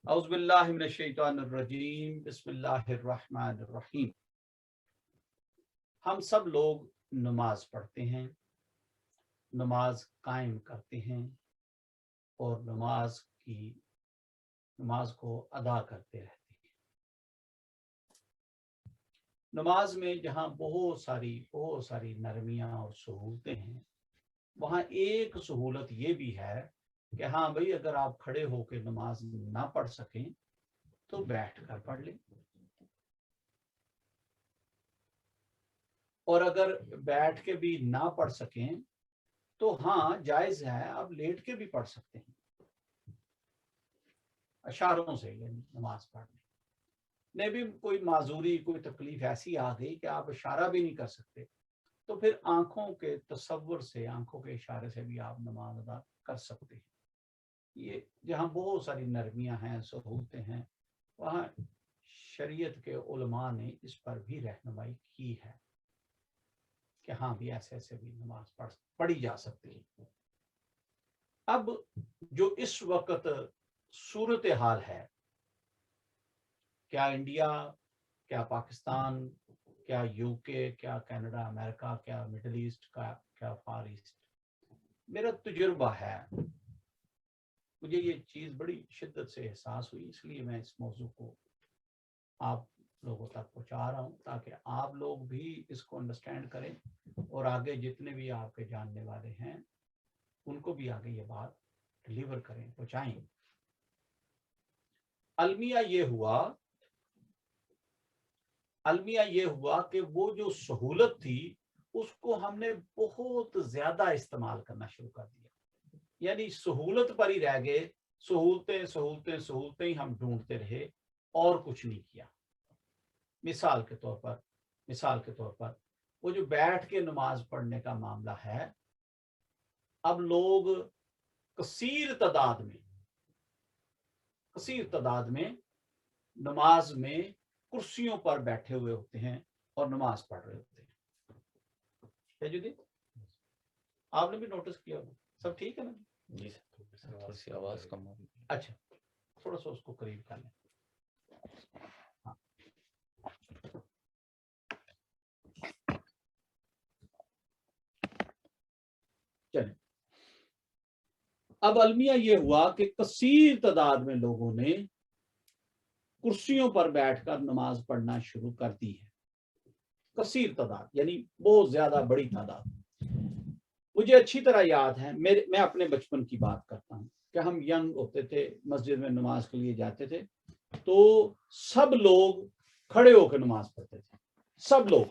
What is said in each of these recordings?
اعوذ باللہ من الشیطان الرجیم بسم اللہ الرحمن الرحیم۔ ہم سب لوگ نماز پڑھتے ہیں، نماز قائم کرتے ہیں اور نماز کو ادا کرتے رہتے ہیں۔ نماز میں جہاں بہت ساری نرمیاں اور سہولتیں ہیں، وہاں ایک سہولت یہ بھی ہے کہ ہاں بھائی، اگر آپ کھڑے ہو کے نماز نہ پڑھ سکیں تو بیٹھ کر پڑھ لیں، اور اگر بیٹھ کے بھی نہ پڑھ سکیں تو ہاں جائز ہے، آپ لیٹ کے بھی پڑھ سکتے ہیں، اشاروں سے یعنی نماز پڑھنے میں بھی کوئی معذوری، کوئی تکلیف ایسی آ گئی کہ آپ اشارہ بھی نہیں کر سکتے، تو پھر آنکھوں کے تصور سے، آنکھوں کے اشارے سے بھی آپ نماز ادا کر سکتے ہیں۔ یہ جہاں بہت ساری نرمیاں ہیں، سہولتیں ہیں، وہاں شریعت کے علماء نے اس پر بھی رہنمائی کی ہے کہ ہاں بھی ایسے بھی نماز پڑھی جا سکتی ہے۔ اب جو اس وقت صورتحال ہے، کیا انڈیا، کیا پاکستان، کیا یو کے، کیا کینیڈا، امریکہ، کیا مڈل ایسٹ کا، کیا فار ایسٹ، میرا تجربہ ہے، مجھے یہ چیز بڑی شدت سے احساس ہوئی، اس لیے میں اس موضوع کو آپ لوگوں تک پہنچا رہا ہوں تاکہ آپ لوگ بھی اس کو انڈرسٹینڈ کریں اور آگے جتنے بھی آپ کے جاننے والے ہیں ان کو بھی آگے یہ بات ڈلیور کریں، پہنچائیں۔ المیہ یہ ہوا کہ وہ جو سہولت تھی اس کو ہم نے بہت زیادہ استعمال کرنا شروع کر دیا، یعنی سہولت پر ہی رہ گئے، سہولتیں ہی ہم ڈھونڈتے رہے اور کچھ نہیں کیا۔ مثال کے طور پر وہ جو بیٹھ کے نماز پڑھنے کا معاملہ ہے، اب لوگ کثیر تعداد میں نماز میں کرسیوں پر بیٹھے ہوئے ہوتے ہیں اور نماز پڑھ رہے ہوتے ہیں۔ جی آپ نے بھی نوٹس کیا ہوگا، سب ٹھیک ہے نا؟ جی سر، تھوڑی سی آواز کم ہو رہی ہے۔ اچھا، تھوڑا سا اس کو قریب کر لیں۔ ہاں، چلیں۔ اب المیہ یہ ہوا کہ کثیر تعداد میں لوگوں نے کرسیوں پر بیٹھ کر نماز پڑھنا شروع کر دی ہے، کثیر تعداد یعنی بہت زیادہ بڑی تعداد۔ مجھے اچھی طرح یاد ہے، میں اپنے بچپن کی بات کرتا ہوں کہ ہم ینگ ہوتے تھے، مسجد میں نماز کے لیے جاتے تھے تو سب لوگ کھڑے ہو کے نماز پڑھتے تھے، سب لوگ،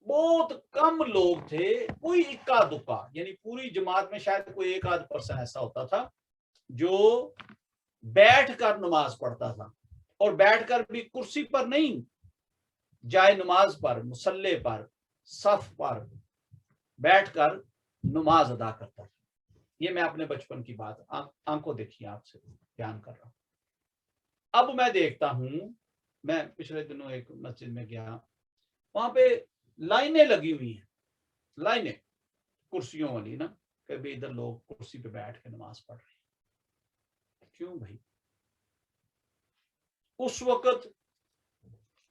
بہت کم لوگ تھے، کوئی اکا دکا، یعنی پوری جماعت میں شاید کوئی ایک آدھ پرسن ایسا ہوتا تھا جو بیٹھ کر نماز پڑھتا تھا، اور بیٹھ کر بھی کرسی پر نہیں، جائے نماز پر، مصلی پر، صف پر بیٹھ کر نماز ادا کرتا تھا۔ یہ میں اپنے بچپن کی بات آنکھوں دیکھی آپ سے بیان کر رہا ہوں۔ اب میں دیکھتا ہوں، میں پچھلے دنوں ایک مسجد میں گیا، وہاں پہ لائنیں لگی ہوئی ہیں، لائنیں کرسیوں والی نا، کہ بھی ادھر لوگ کرسی پہ بیٹھ کے نماز پڑھ رہے ہیں۔ کیوں بھائی؟ اس وقت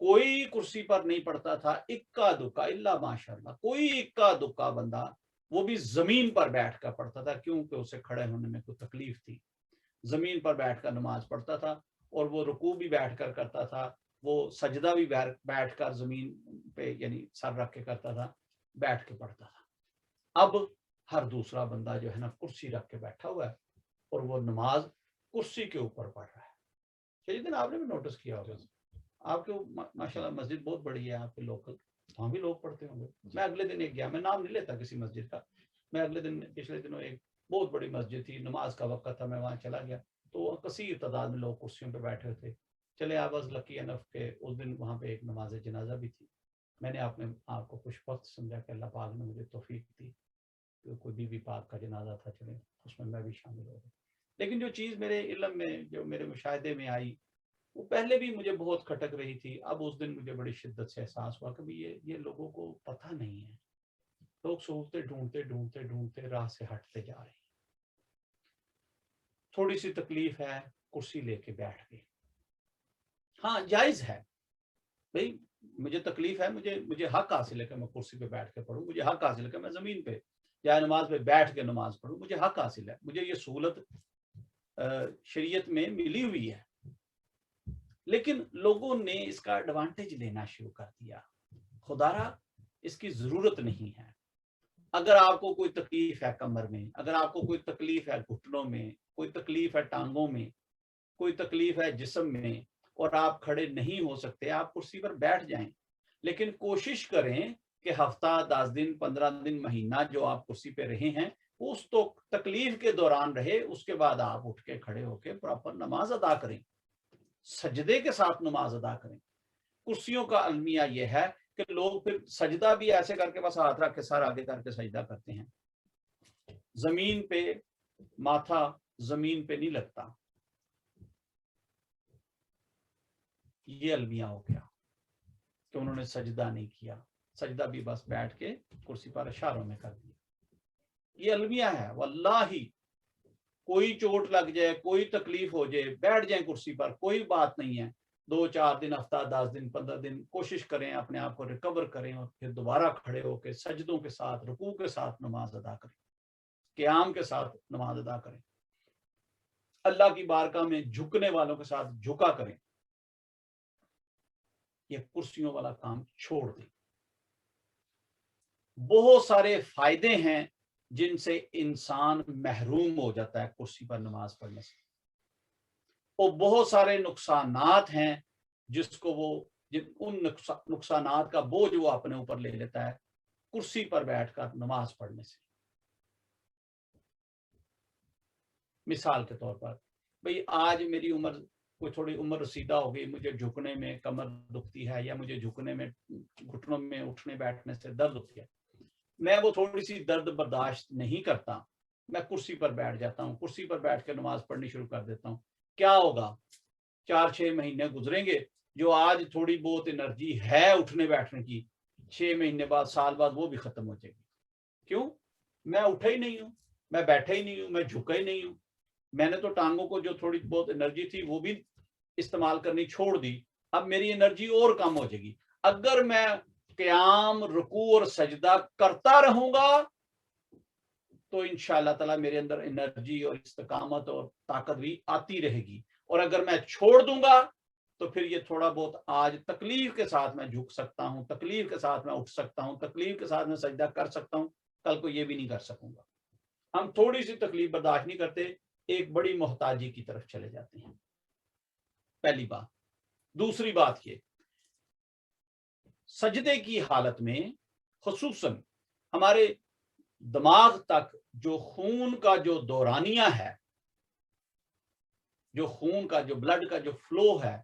کوئی کرسی پر نہیں پڑتا تھا، اکا دکا، الا ماشاء اللہ کوئی اکا دکا بندہ، وہ بھی زمین پر بیٹھ کر پڑھتا تھا، کیونکہ اسے کھڑے ہونے میں کوئی تکلیف تھی، زمین پر بیٹھ کر نماز پڑھتا تھا، اور وہ رکوع بھی بیٹھ کر کرتا تھا، وہ سجدہ بھی بیٹھ کر زمین پہ یعنی سر رکھ کے کرتا تھا، بیٹھ کے پڑھتا تھا۔ اب ہر دوسرا بندہ جو ہے نا کرسی رکھ کے بیٹھا ہوا ہے اور وہ نماز کرسی کے اوپر پڑھ رہا ہے۔ دن آپ نے بھی نوٹس کیا ہوگا، آپ کے ماشاءاللہ مسجد بہت بڑی ہے، آپ کے لوکل، وہاں بھی لوگ پڑھتے ہوں گے۔ میں اگلے دن ایک گیا، میں نام نہیں لیتا کسی مسجد کا، میں اگلے دن پچھلے دنوں ایک بہت بڑی مسجد تھی، نماز کا وقت تھا، میں وہاں چلا گیا تو کثیر تعداد میں لوگ کرسیوں پہ بیٹھے ہوئے تھے۔ چلے آئی واز لکی انف کہ اس دن وہاں پہ ایک نماز جنازہ بھی تھی، میں نے اپنے آپ کو خوش بخت سمجھا کہ اللہ پاک نے مجھے توفیق دی، کوئی بی بی پاک کا جنازہ تھا، چلے اس میں بھی شامل ہو گیا۔ لیکن جو چیز میرے علم میں، جو میرے مشاہدے میں آئی، وہ پہلے بھی مجھے بہت کھٹک رہی تھی، اب اس دن مجھے بڑی شدت سے احساس ہوا کہ یہ لوگوں کو پتہ نہیں ہے، لوگ سہولتیں ڈھونڈتے راہ سے ہٹتے جا رہے ہیں۔ थोड़ी सी तकलीफ है, कुर्सी लेके बैठ गए। हाँ, जायज है भाई, मुझे तकलीफ है, मुझे हक हासिल है कि मैं कुर्सी पे बैठ के पढूं, मुझे हक हासिल है कि मैं जमीन पे या नमाज पे बैठ के नमाज पढूं, मुझे हक हासिल है, मुझे ये सहूलत शरीयत में मिली हुई है। लेकिन लोगों ने इसका एडवांटेज लेना शुरू कर दिया। खुदारा इसकी जरूरत नहीं है। अगर आपको कोई तकलीफ है कमर में, अगर आपको कोई तकलीफ है घुटनों में, कोई तकलीफ है टांगों में, कोई तकलीफ है जिस्म में और आप खड़े नहीं हो सकते, आप कुर्सी पर बैठ जाएं। लेकिन कोशिश करें कि हफ्ता 10 दिन 15 दिन महीना जो आप कुर्सी पे रहे हैं उस तो तकलीफ के दौरान रहे, उसके बाद आप उठ के खड़े होकर प्रॉपर नमाज अदा करें, सजदे के साथ नमाज अदा करें। कुर्सियों का अलमिया यह है कि लोग फिर सजदा भी ऐसे करके बस हाथ रख के सर आगे करके सजदा करते हैं, जमीन पे माथा जमीन पे नहीं लगता। ये अलमिया हो गया कि उन्होंने सजदा नहीं किया, सजदा भी बस बैठ के कुर्सी पर इशारों में कर दिया। ये अलमिया है। वल्लाही कोई चोट लग जाए, कोई तकलीफ हो जाए, बैठ जाए कुर्सी पर, कोई बात नहीं है। 2-4 दिन, हफ्ता 10 दिन 15 दिन कोशिश करें, अपने आप को रिकवर करें और फिर दोबारा खड़े होकर सजदों के साथ, रुकू के साथ नमाज अदा करें, क़याम के साथ नमाज अदा करें, अल्लाह की बारगाह में झुकने वालों के साथ झुका करें। ये कुर्सियों वाला काम छोड़ दें। बहुत सारे फायदे हैं जिनसे इंसान महरूम हो जाता है कुर्सी पर नमाज पढ़ने से, और बहुत सारे नुकसानात हैं जिसको वो उन नुकसानात का बोझ वो अपने ऊपर ले लेता है कुर्सी पर बैठकर नमाज पढ़ने से। मिसाल के तौर पर, भाई आज मेरी उम्र कोई थोड़ी उम्र रसीदा हो गई, मुझे झुकने में कमर दुखती है या मुझे झुकने में घुटनों में उठने बैठने से दर्द होती है, मैं वो थोड़ी सी दर्द बर्दाश्त नहीं करता, मैं कुर्सी पर बैठ जाता हूँ, कुर्सी पर बैठ के नमाज पढ़नी शुरू कर देता हूँ। क्या होगा, 4-6 महीने गुजरेंगे, जो आज थोड़ी बहुत एनर्जी है उठने बैठने की, 6 महीने बाद, साल बाद वो भी खत्म हो जाएगी। क्यों? मैं उठा ही नहीं हूं, मैं बैठा ही नहीं हूं, मैं झुका ही नहीं हूं। मैंने तो टांगों को जो थोड़ी बहुत एनर्जी थी वो भी इस्तेमाल करनी छोड़ दी, अब मेरी एनर्जी और कम हो जाएगी। अगर मैं क़याम, रुकू और सजदा करता रहूंगा तो इंशाअल्लाह ताला मेरे अंदर एनर्जी और इस्तिकामत और ताकत भी आती रहेगी। और अगर मैं छोड़ दूंगा तो फिर ये थोड़ा बहुत आज तकलीफ के साथ मैं झुक सकता हूं, तकलीफ के साथ मैं उठ सकता हूं, तकलीफ के साथ मैं सजदा कर सकता हूं, कल को ये भी नहीं कर सकूंगा। हम थोड़ी सी तकलीफ बर्दाश्त नहीं करते, एक बड़ी मोहताजी की तरफ चले जाते हैं। पहली बात। दूसरी बात ये, सजदे की हालत में खुसूसन हमारे दिमाग तक जो खून का जो दौरानिया है, जो खून का जो ब्लड का जो फ्लो है,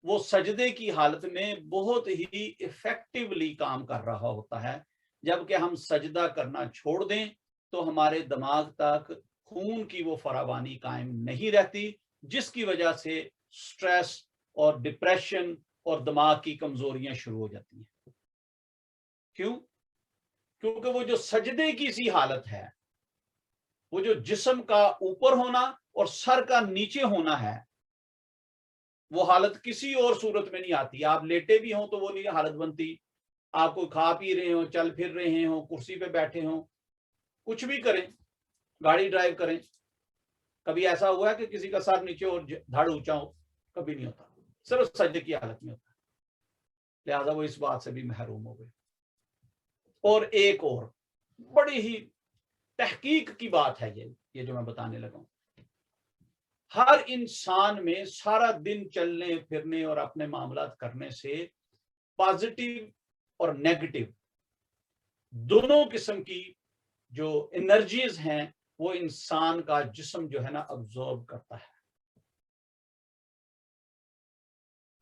वो सजदे की हालत में बहुत ही इफेक्टिवली काम कर रहा होता है। जबकि हम सजदा करना छोड़ दें तो हमारे दिमाग तक खून की वो फरावानी कायम नहीं रहती, जिसकी वजह से स्ट्रेस और डिप्रेशन और दिमाग की कमजोरियां शुरू हो जाती हैं। क्यों? क्योंकि वो जो सजदे की सी हालत है, वो जो जिस्म का ऊपर होना और सर का नीचे होना है, वो हालत किसी और सूरत में नहीं आती। आप लेटे भी हों तो वो नहीं हालत बनती, आप कोई खा पी रहे हो, चल फिर रहे हो, कुर्सी पे बैठे हो, कुछ भी करें, गाड़ी ड्राइव करें, कभी ऐसा हुआ है कि किसी का सर नीचे और धड़ ऊंचा हो? कभी नहीं होता, सिर्फ सजदे की हालत में होता है। लिहाजा वो इस बात से भी महरूम हो गए। और एक और बड़ी ही तहकीक की बात है ये जो मैं बताने लगा हूं। हर इंसान में सारा दिन चलने फिरने और अपने मामलात करने से पॉजिटिव और नेगेटिव दोनों किस्म की जो एनर्जीज हैं वो इंसान का जिस्म जो है ना अब्जॉर्ब करता है।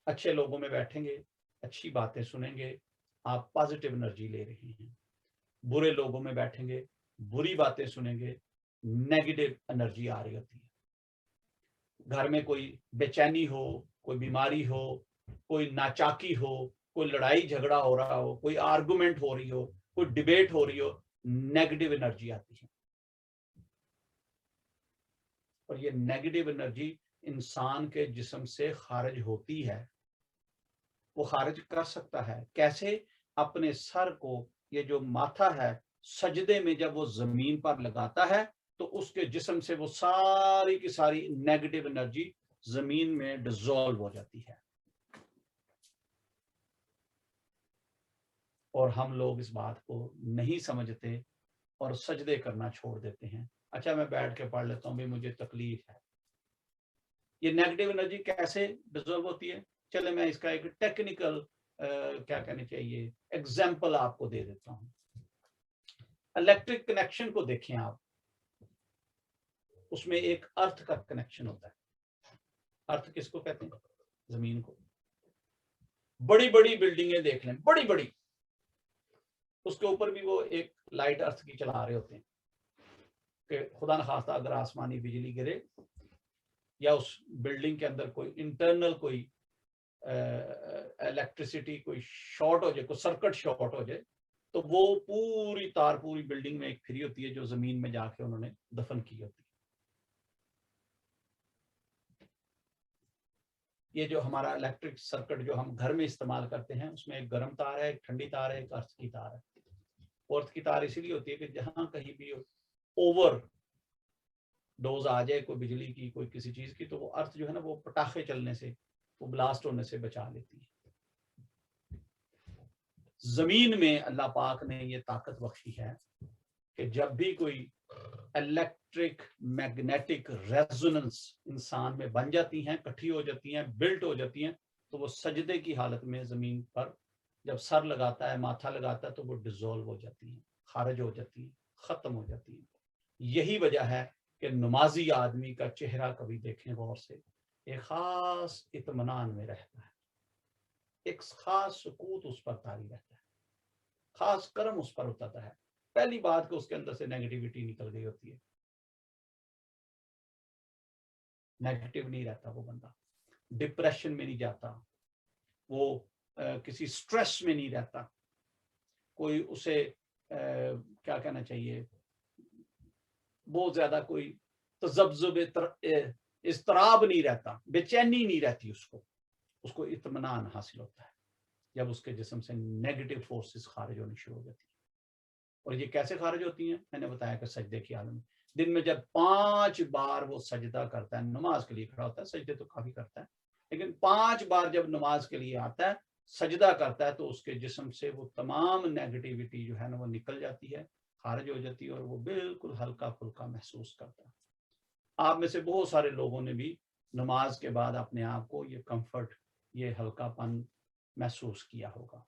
अच्छे लोगों में बैठेंगे, अच्छी बातें सुनेंगे, आप पॉजिटिव एनर्जी ले रहे हैं। बुरे लोगों में बैठेंगे, बुरी बातें सुनेंगे, नेगेटिव एनर्जी आ रही होती है। घर में कोई बेचैनी हो, कोई बीमारी हो, कोई नाचाकी हो, कोई लड़ाई झगड़ा हो रहा हो, कोई आर्गुमेंट हो रही हो, कोई डिबेट हो रही हो, नेगेटिव एनर्जी आती है। और ये नेगेटिव एनर्जी इंसान के जिस्म से खारिज होती है। वो खारिज कर सकता है कैसे? अपने सर को, ये जो माथा है, सजदे में जब वो जमीन पर लगाता है तो उसके जिस्म से वो सारी की सारी नेगेटिव एनर्जी जमीन में डिसॉल्व हो जाती है। और हम लोग इस बात को नहीं समझते और सजदे करना छोड़ देते हैं। अच्छा, मैं बैठ के पढ़ लेता हूँ, भी मुझे तकलीफ है। ये नेगेटिव एनर्जी कैसे डिसॉल्व होती है? चले मैं इसका एक टेक्निकल क्या कहना चाहिए एग्जाम्पल आपको दे देता हूँ। इलेक्ट्रिक कनेक्शन को देखें आप, उसमें एक अर्थ का कनेक्शन होता है। अर्थ किसको कहते हैं? जमीन को। बड़ी बड़ी बिल्डिंगें देख लें, बड़ी बड़ी, उसके ऊपर भी वो एक लाइट अर्थ की चला रहे होते हैं कि खुदा न खास्ता अगर आसमानी बिजली गिरे या उस बिल्डिंग के अंदर कोई इंटरनल कोई इलेक्ट्रिसिटी कोई शॉर्ट हो जाए, कोई सर्किट शॉर्ट हो जाए, तो वो पूरी तार पूरी बिल्डिंग में एक फ्री होती है जो जमीन में जाके उन्होंने दफन की होती है। ये जो हमारा इलेक्ट्रिक सर्किट जो हम घर में इस्तेमाल करते हैं, उसमें एक गर्म तार है, एक ठंडी तार है, एक अर्थ की तार है। अर्थ की तार इसीलिए होती है कि जहां कहीं भी ओवर डोज आ जाए कोई बिजली की, कोई किसी चीज की, तो वो अर्थ जो है ना, वो पटाखे चलने से, वो ब्लास्ट होने से बचा लेती है। जमीन में अल्लाह पाक ने ये ताकत बख्शी है कि जब भी कोई इलेक्ट्रिक मैग्नेटिक रेजोनेंस इंसान में बन जाती हैं, इकट्ठी हो जाती हैं, बिल्ट हो जाती हैं, तो वो सजदे की हालत में जमीन पर जब सर लगाता है, माथा लगाता है, तो वो डिसॉल्व हो जाती हैं, खारिज हो जाती हैं, खत्म हो जाती हैं। यही वजह है कि नमाजी आदमी का चेहरा कभी देखें गौर से, एक खास इत्मीनान में रहता है, एक खास सुकूत उस पर तारी रहता है, खास कर्म उस पर उतरता है। पहली बात कि उसके अंदर से नेगेटिविटी निकल गई होती है, नेगेटिव नहीं रहता वो बंदा, डिप्रेशन में नहीं जाता वो, किसी स्ट्रेस में नहीं रहता, कोई उसे क्या कहना चाहिए, बहुत ज्यादा कोई तजब्जुब इस्तराब नहीं रहता, बेचैनी नहीं रहती उसको इत्मीनान हासिल होता है जब उसके जिस्म से नेगेटिव फोर्सेस खारिज होनी शुरू हो जाती है। और ये कैसे खारिज होती हैं? मैंने बताया कि सजदे की हालत में, दिन में जब 5 बार वो सजदा करता है, नमाज के लिए खड़ा होता है, सजदे तो काफी करता है, लेकिन 5 बार जब नमाज के लिए आता है, सजदा करता है, तो उसके जिस्म से वो तमाम नेगेटिविटी जो है ना वो निकल जाती है, खारिज हो जाती है, और वो बिल्कुल हल्का फुल्का महसूस करता है। आप में से बहुत सारे लोगों ने भी नमाज के बाद अपने आप को ये कंफर्ट, ये हल्कापन महसूस किया होगा।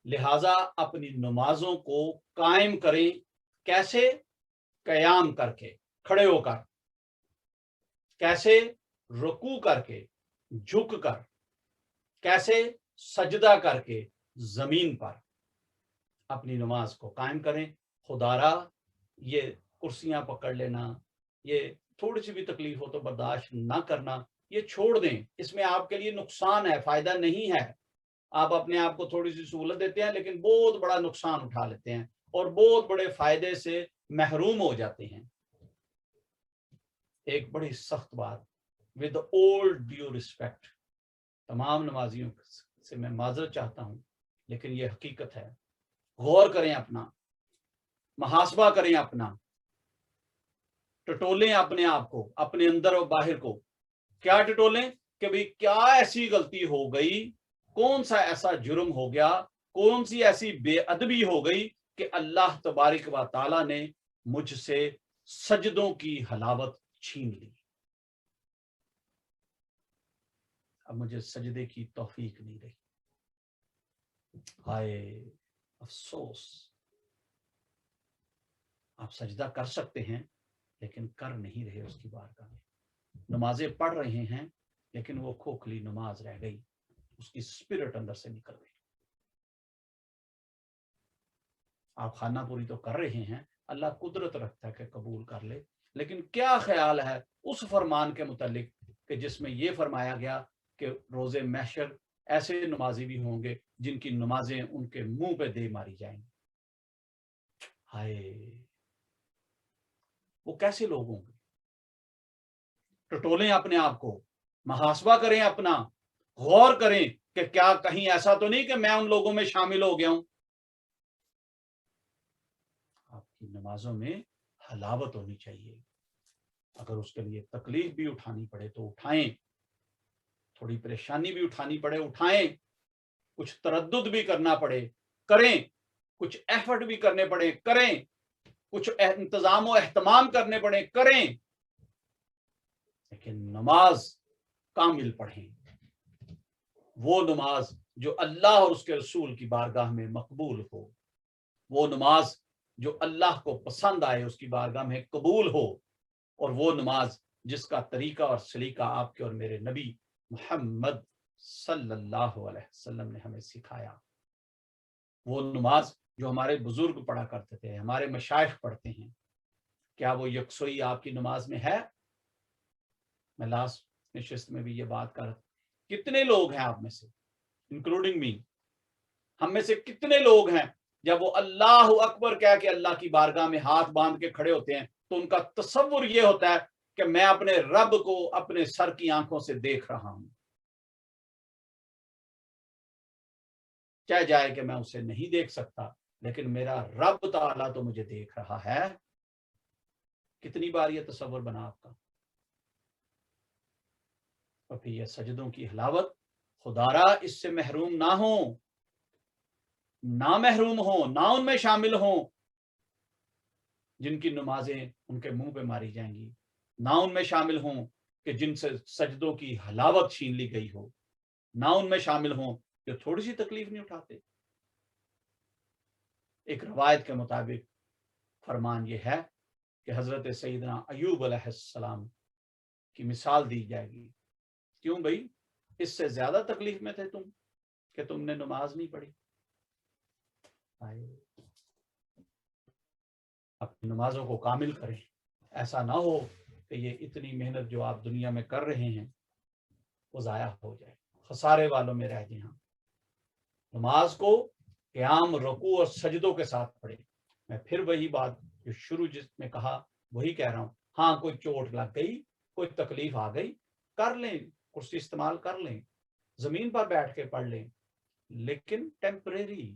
लिहाजा अपनी नमाजों को कायम करें। कैसे? कयाम करके, खड़े होकर, कैसे? रुकू करके, झुक कर, कैसे? सजदा करके जमीन पर अपनी नमाज को कायम करें। खुदारा ये कुर्सियां पकड़ लेना, ये थोड़ी सी भी तकलीफ हो तो बर्दाश्त ना करना, ये छोड़ दें। इसमें आपके लिए नुकसान है, फायदा नहीं है। आप अपने आप को थोड़ी सी सहूलत देते हैं, लेकिन बहुत बड़ा नुकसान उठा लेते हैं और बहुत बड़े फायदे से महरूम हो जाते हैं। एक बड़ी सख्त बात, विद ऑल ड्यू रिस्पेक्ट, तमाम नमाजियों से मैं माजरत चाहता हूं, लेकिन ये हकीकत है। गौर करें, अपना मुहासबा करें, अपना टटोलें अपने आप को, अपने अंदर और बाहर को। क्या टटोलें? कि भाई क्या ऐसी गलती हो गई, कौन सा ऐसा जुर्म हो गया, कौन सी ऐसी बेअदबी हो गई कि अल्लाह तबारक व तआला ने मुझसे सजदों की हलावत छीन ली। अब मुझे सजदे की तौफीक नहीं रही। हाय अफसोस। आप सजदा कर सकते हैं लेकिन कर नहीं रहे उसकी बारगाह में। नमाजें पढ़ रहे हैं लेकिन वो खोखली नमाज रह गई, उसकी स्पिरिट अंदर से निकल गई। आप खाना पूरी तो कर रहे हैं, अल्लाह कुदरत रखता है कि कबूल कर ले, लेकिन क्या ख्याल है उस फरमान के मुतालिक कि जिसमें यह फरमाया गया कि रोजे महशर ऐसे नमाजी भी होंगे जिनकी नमाजें उनके मुंह पे दे मारी जाएंगी। हाय, वो कैसे लोग होंगे? टटोलें अपने आप को, मुहासबा करें अपना, गौर करें कि क्या कहीं ऐसा तो नहीं कि मैं उन लोगों में शामिल हो गया हूं। आपकी नमाजों में हलावत होनी चाहिए। अगर उसके लिए तकलीफ भी उठानी पड़े तो उठाएं, थोड़ी परेशानी भी उठानी पड़े उठाएं, कुछ तरद्दुद भी करना पड़े करें, कुछ एफर्ट भी करने पड़े करें, कुछ इंतजाम और एहतमाम करने पड़े करें, लेकिन नमाज कामिल पढ़ें। वो नमाज जो अल्लाह और उसके रसूल की बारगाह में मकबूल हो, वो नमाज जो अल्लाह को पसंद आए, उसकी बारगाह में कबूल हो, और वो नमाज जिसका तरीका और सलीका आपके और मेरे नबी मोहम्मद सल्लल्लाहु अलैहि वसल्लम ने हमें सिखाया। वो नमाज जो हमारे बुजुर्ग पढ़ा करते थे, हमारे मशाइख पढ़ते हैं, क्या वो यकसोई आपकी नमाज में है? मैं लास्ट नशिस्त में भी ये बात कर, कितने लोग हैं आप में से, इंक्लूडिंग मी, हम में से कितने लोग हैं जब वो अल्लाह अकबर कह के अल्लाह की बारगाह में हाथ बांध के खड़े होते हैं तो उनका तसव्वुर ये होता है कि मैं अपने रब को अपने सर की आंखों से देख रहा हूं, चाहे जाए कि मैं उसे नहीं देख सकता, लेकिन मेरा रब ताला तो मुझे देख रहा है। कितनी बार ये तसव्वुर बना आपका? और फिर ये सजदों की हलावत, खुदारा इससे महरूम ना हो, ना महरूम हो, ना उनमें शामिल हो जिनकी नमाजें उनके मुंह पे मारी जाएंगी, ना उनमें शामिल हों कि जिनसे सजदों की हलावत छीन ली गई हो, ना उनमें शामिल हों जो थोड़ी सी तकलीफ नहीं उठाते। एक रवायत के मुताबिक फरमान ये है कि हजरत सईदना अयूब अलैहिस्सलाम की मिसाल दी जाएगी। क्यों भाई, इससे ज्यादा तकलीफ में थे तुम कि तुमने नमाज नहीं पढ़ी। अपनी नमाजों को कामिल करें, ऐसा ना हो कि ये इतनी मेहनत जो आप दुनिया में कर रहे हैं वो जाया हो जाए, खसारे वालों में रह जाए। नमाज को क़याम, रुकू और सजदों के साथ पढ़े। मैं फिर वही बात जो शुरू जिसमें कहा वही कह रहा हूं। हाँ, कोई चोट लग गई, कोई तकलीफ आ गई, कर लें, कुर्सी इस्तेमाल कर लें, जमीन पर बैठ के पढ़ लें, लेकिन टेम्परेरी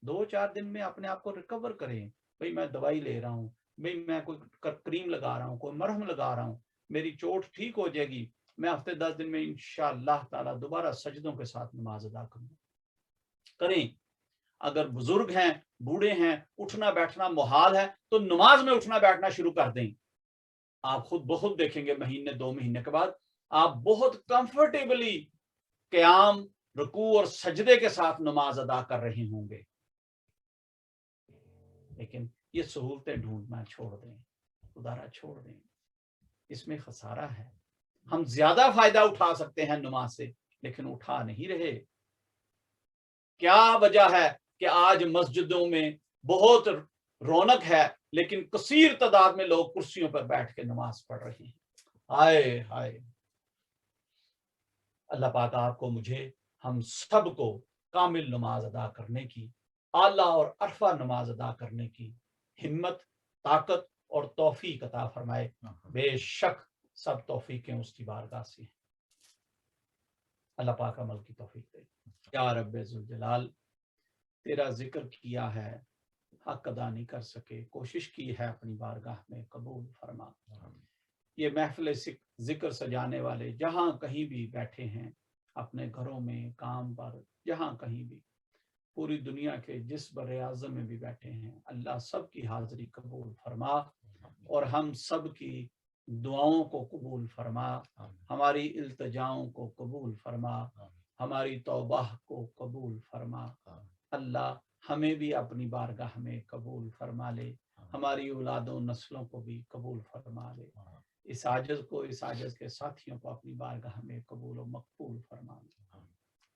2-4 दिन में अपने आप को रिकवर करें। भाई मैं दवाई ले रहा हूँ, भाई मैं कोई क्रीम लगा रहा हूँ, कोई मरहम लगा रहा हूँ, मेरी चोट ठीक हो जाएगी, मैं हफ्ते 10 दिन में इंशाअल्लाह ताला दोबारा सजदों के साथ नमाज अदा करूंगा। करें। अगर बुजुर्ग हैं, बूढ़े हैं, उठना बैठना मुहाल है तो नमाज में उठना बैठना शुरू कर दें। आप खुद बहुत देखेंगे महीने 2 महीने के बाद आप बहुत कंफर्टेबली क़याम, रुकू और सजदे के साथ नमाज अदा कर रहे होंगे। लेकिन ये सहूलतें ढूंढना छोड़ दें, खुदारा छोड़ दें, इसमें खसारा है। हम ज्यादा फायदा उठा सकते हैं नमाज से, लेकिन उठा नहीं रहे। क्या वजह है कि आज मस्जिदों में बहुत रौनक है लेकिन कसीर तादाद में लोग कुर्सियों पर बैठ के नमाज पढ़ रहे हैं। हाय हाय, अल्लाह पाक आपको, मुझे, हम सब को कामिल नमाज अदा करने की, आला और अरफा नमाज अदा करने की हिम्मत, ताकत और तौफीक अता फरमाए। बेशक सब तौफीकें उसकी बारगाह से हैं। अल्लाह पाक अमल की तौफीक दे। या रब्बे ज़ुल जलाल, तेरा जिक्र किया है, हक अदा नहीं कर सके, कोशिश की है, अपनी बारगाह में कबूल फरमा। ये महफिल जिक्र सजाने वाले जहां कहीं भी बैठे हैं, अपने घरों में, काम पर, जहां कहीं भी, पूरी दुनिया के जिस बर्रे आज़म में भी बैठे हैं, अल्लाह सब की हाजिरी कबूल फरमा और हम सब की दुआओं को कबूल फरमा, हमारी इल्तिजाओं को कबूल फरमा, हमारी तौबाह को कबूल फरमा। अल्लाह हमें भी अपनी बारगाह में कबूल फरमा ले, हमारी औलादों नस्लों को भी कबूल फरमा ले। इस आजज़ को, इस आजज़ के साथियों को अपनी बारगाह में कबूल और मकबूल फरमा ले।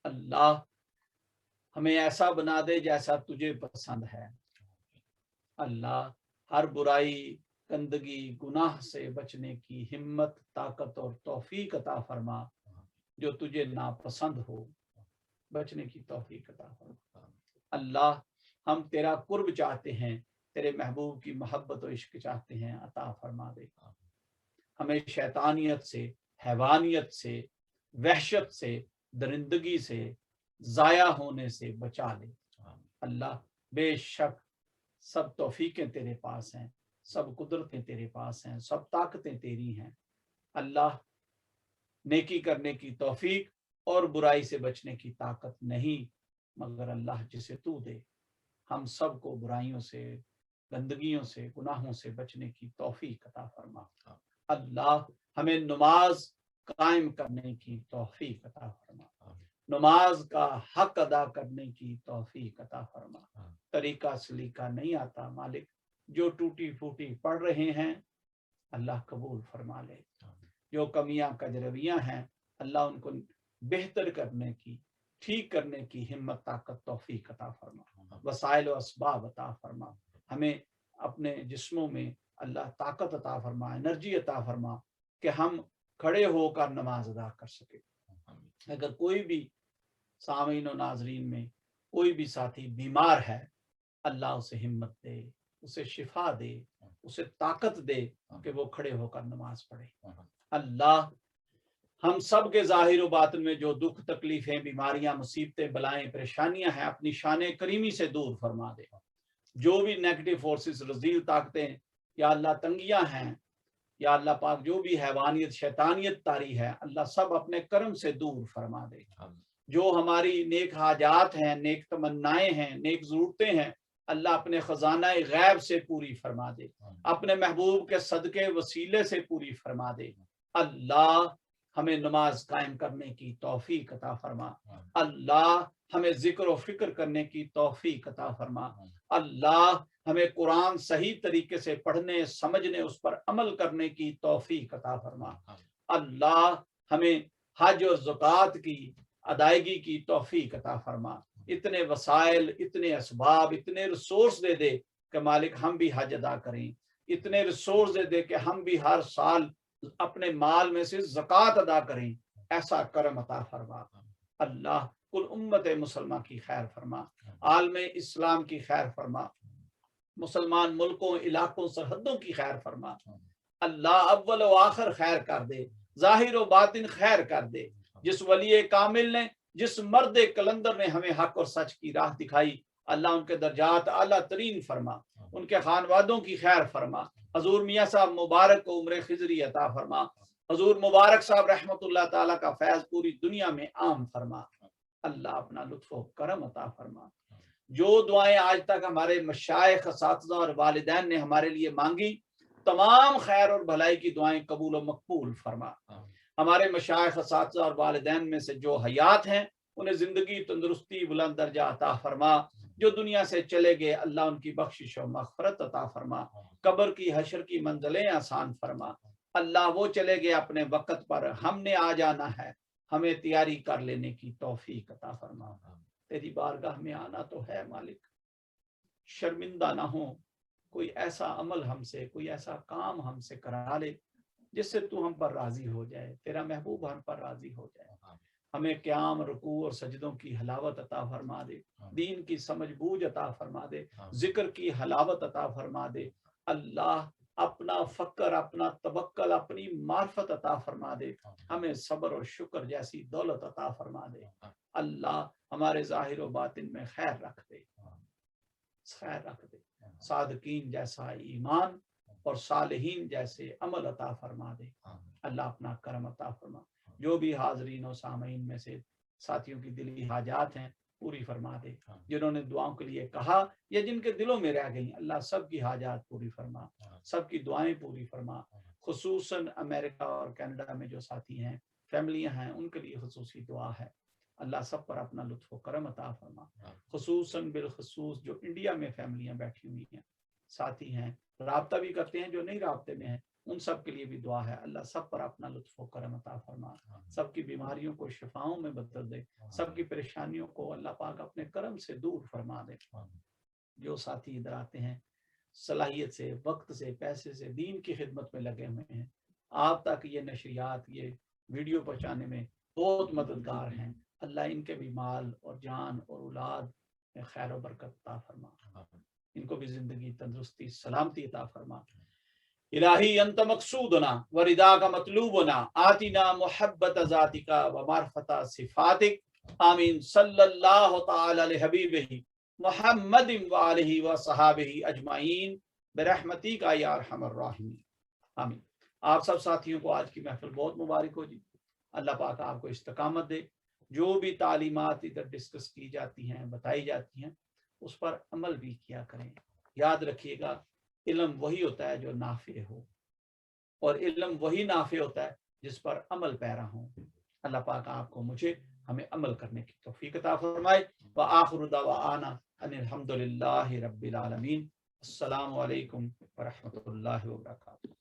अल्लाह हमें ऐसा बना दे जैसा तुझे पसंद है। अल्लाह हर बुराई, गंदगी, गुनाह से बचने की हिम्मत, ताकत और तौफीक अता फरमा। जो तुझे नापसंद हो, बचने की तौफीक अता फरमा। अल्लाह हम तेरा कुर्ब चाहते हैं, تیرے محبوب کی محبت و عشق چاہتے ہیں عطا فرما دے. ہمیں شیطانیت سے، حیوانیت سے، وحشت سے، درندگی سے، ضائع ہونے سے بچا لے. اللہ بے شک سب توفیقیں تیرے پاس ہیں، سب قدرتیں تیرے پاس ہیں، سب طاقتیں تیری ہیں. اللہ نیکی کرنے کی توفیق اور برائی سے بچنے کی طاقت نہیں مگر اللہ جسے تو دے. ہم سب کو برائیوں سے، گندگیوں سے، گناہوں سے بچنے کی توفیق عطا فرما. اللہ ہمیں نماز قائم کرنے کی توفیق عطا فرما، نماز کا حق ادا کرنے کی توفیق عطا فرما. طریقہ سلیقہ نہیں آتا مالک، جو ٹوٹی پھوٹی پڑھ رہے ہیں اللہ قبول فرما لے. جو کمیاں کجرویاں ہیں اللہ ان کو بہتر کرنے کی، ٹھیک کرنے کی ہمت طاقت توفیق عطا فرما. وسائل و اسباب عطا فرما. ہمیں اپنے جسموں میں اللہ طاقت عطا فرما، انرجی عطا فرما کہ ہم کھڑے ہو کر نماز ادا کر سکے. اگر کوئی بھی سامعین و ناظرین میں کوئی بھی ساتھی بیمار ہے اللہ اسے ہمت دے، اسے شفا دے، اسے طاقت دے کہ وہ کھڑے ہو کر نماز پڑھے. اللہ ہم سب کے ظاہر و باطن میں جو دکھ تکلیفیں، بیماریاں، مصیبتیں، بلائیں، پریشانیاں ہیں اپنی شان کریمی سے دور فرما دے. جو بھی نیگیٹو فورسز، رذیل طاقتیں یا اللہ تنگیاں ہیں یا اللہ پاک جو بھی حیوانیت شیطانیت طاری ہے اللہ سب اپنے کرم سے دور فرما دے. جو ہماری نیک حاجات ہیں، نیک تمنائیں ہیں، نیک ضرورتیں ہیں اللہ اپنے خزانہ غیب سے پوری فرما دے، اپنے محبوب کے صدقے وسیلے سے پوری فرما دے. اللہ ہمیں نماز قائم کرنے کی توفیق عطا فرما. اللہ ہمیں ذکر و فکر کرنے کی توفیق عطا فرما. اللہ ہمیں قرآن صحیح طریقے سے پڑھنے، سمجھنے، اس پر عمل کرنے کی توفیق عطا فرما. اللہ ہمیں حج و زکوٰۃ کی ادائیگی کی توفیق عطا فرما. اتنے وسائل، اتنے اسباب، اتنے ریسورس دے دے کہ مالک ہم بھی حج ادا کریں. اتنے ریسورس دے دے کہ ہم بھی ہر سال اپنے مال میں سے زکوٰۃ ادا کریں. ایسا کرم عطا فرما. اللہ کل امت مسلمہ کی خیر فرما، عالم اسلام کی خیر فرما، مسلمان ملکوں، علاقوں، سرحدوں کی خیر فرما. اللہ اول و آخر خیر کر دے، ظاہر و باطن خیر کر دے. جس ولی کامل نے، جس مرد کلندر نے ہمیں حق اور سچ کی راہ دکھائی اللہ ان کے درجات اعلیٰ ترین فرما، ان کے خانوادوں کی خیر فرما. حضور میاں صاحب مبارک کو عمر خضری عطا فرما. حضور مبارک صاحب رحمت اللہ تعالیٰ کا فیض پوری دنیا میں عام فرما. اللہ اپنا لطف و کرم عطا فرما. جو دعائیں آج تک ہمارے مشائخ، اساتذہ اور والدین نے ہمارے لیے مانگی تمام خیر اور بھلائی کی دعائیں قبول و مقبول فرما. ہمارے مشائخ، اساتذہ اور والدین میں سے جو حیات ہیں انہیں زندگی، تندرستی، بلند درجہ عطا فرما. جو دنیا سے چلے گئے اللہ ان کی بخشش و مغفرت عطا فرما. قبر کی، حشر کی منزلیں آسان فرما. اللہ وہ چلے گئے اپنے وقت پر، ہم نے آ جانا ہے، ہمیں تیاری کر لینے کی توفیق عطا فرما. تیری بارگاہ میں آنا تو ہے مالک، شرمندہ نہ ہو. کوئی ایسا عمل ہم سے، کوئی ایسا کام ہم سے کرا لے جس سے تو ہم پر راضی ہو جائے، تیرا محبوب ہم پر راضی ہو جائے. ہمیں قیام، رکوع اور سجدوں کی حلاوت عطا فرما دے، دین کی سمجھ بوجھ عطا فرما دے، ذکر کی حلاوت عطا فرما دے. اللہ اپنا فقر، اپنا توکل، اپنی معرفت عطا فرما دے. ہمیں صبر اور شکر جیسی دولت عطا فرما دے. اللہ ہمارے ظاہر و باطن میں خیر رکھ دے، خیر رکھ دے. صادقین جیسا ایمان اور صالحین جیسے عمل عطا فرما دے. اللہ اپنا کرم عطا فرما. جو بھی حاضرین و سامعین میں سے ساتھیوں کی دلی حاجات ہیں پوری فرما دے. جنہوں نے دعاؤں کے لیے کہا یا جن کے دلوں میں رہ گئیں اللہ سب کی حاجات پوری فرما، سب کی دعائیں پوری فرما. خصوصاً امریکہ اور کینیڈا میں جو ساتھی ہیں، فیملیاں ہیں، ان کے لیے خصوصی دعا ہے. اللہ سب پر اپنا لطف و کرم عطا فرما. خصوصاً بالخصوص جو انڈیا میں فیملیاں بیٹھی ہوئی ہیں، ساتھی ہیں، رابطہ بھی کرتے ہیں، جو نہیں رابطے میں ہیں، ان سب کے لیے بھی دعا ہے. اللہ سب پر اپنا لطف و کرم عطا فرما. سب کی بیماریوں کو شفاؤں میں بدل دے، سب کی پریشانیوں کو اللہ پاک اپنے کرم سے دور فرما دے. جو ساتھی ادھر آتے ہیں صلاحیت سے، وقت سے، پیسے سے دین کی خدمت میں لگے ہوئے ہیں، آپ تک یہ نشریات، یہ ویڈیو پہنچانے میں بہت مددگار ہیں. اللہ ان کے بھی مال اور جان اور اولاد میں خیر و برکت عطا فرما. इनको भी जिंदगी तंदुरुस्ती सलामती अता फरमा। इलाही अंत मकसूदना व रिदा का मतलूबना आतिना मुहब्बत ज़ातिका व मारफता सिफातिक आमीन सल्लल्लाहु तआला अलैहि हबीबिही मुहम्मदिन व आलिही व सहाबिही अजमाइन बिरहमतिका या अरहमर राहिमीन आमीन। आप सब साथियों को आज की महफिल बहुत मुबारक हो जी। अल्लाह पाक आपको इस्तकामत दे। जो भी तालीमात इधर डिस्कस की जाती हैं, बताई जाती हैं, उस पर अमल भी किया करें। याद रखिएगा, इल्म वही होता है जो नाफे हो, और इल्म वही नाफे होता है जिस पर अमल पैरा हो। अल्लाह पाक आपको मुझे हमें अमल करने की तौफीक अता फरमाए। व आखिरु दअवाना अनिल हम्दुलिल्लाहि रब्बिल आलमीन। अस्सलामु अलैकुम व रहमतुल्लाहि व बरकातुहू।